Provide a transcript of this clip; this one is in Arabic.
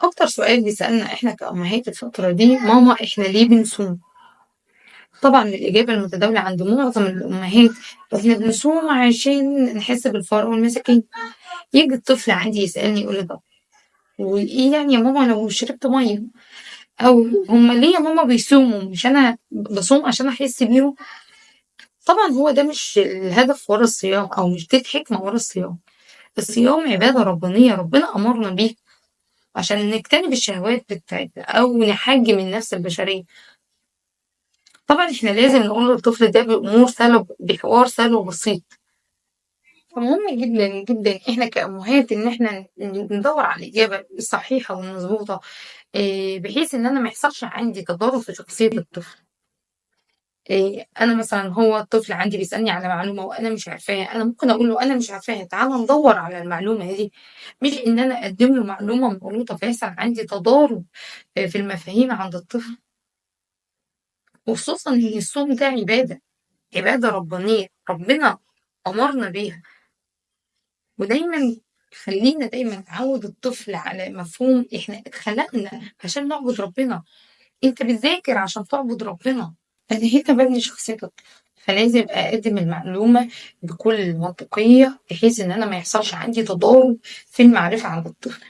أكتر سؤال بيسألنا إحنا كأمهات الفترة دي، ماما إحنا ليه بنصوم؟ طبعًا الإجابة المتداولة عند معظم الأمهات إحنا بنصوم عشان نحس بالفقر والمساكين. ييجي الطفل عندي يسألني يقول لي طب وإيه يعني يا ماما لو شربت مَيّة؟ أو هُم ليه يا ماما بيصوموا؟ مش أنا باصوم عشان أحس بيهم؟ طبعًا هو ده مش الهدف ورا الصيام أو مش دي الحكمة ورا الصيام. الصيام عبادة ربانية ربنا أمرنا بيها عشان نجتنب الشهوات بتاعتنا أو نحجّم النفس البشرية. طبعًا إحنا لازم نقول للطفل ده بأمور سهلة بحوار سهل وبسيط. فمهم جدًا، جدًا إحنا كأمهات إن إحنا ندوّر على الإجابة الصحيحة والمضبوطة، بحيث إن أنا ما يحصلش عندي تضارب في شخصية الطفل. أنا مثلًا هو الطفل عندي بيسألني على معلومة وأنا مش عارفاها، أنا ممكن أقول له أنا مش عارفاها، تعالَ ندوّر على المعلومة دي، مش إن أنا أقدّم له معلومة مغلوطة فيحصل عندي تضارب في المفاهيم عند الطفل. وخصوصًا إن الصوم ده عبادة، عبادة ربانية، ربنا أمرنا بيها. ودايمًا خلّينا دايمًا نعوّد الطفل على مفهوم إحنا اتخلقنا عشان نعبد ربنا. أنت بتذاكر عشان تعبد ربنا، أنا هنا بابني شخصية الطفل. فلازم أقدّم المعلومة بكل منطقية بحيث إن أنا ما يحصلش عندي تضارب في المعرفة عند الطفل.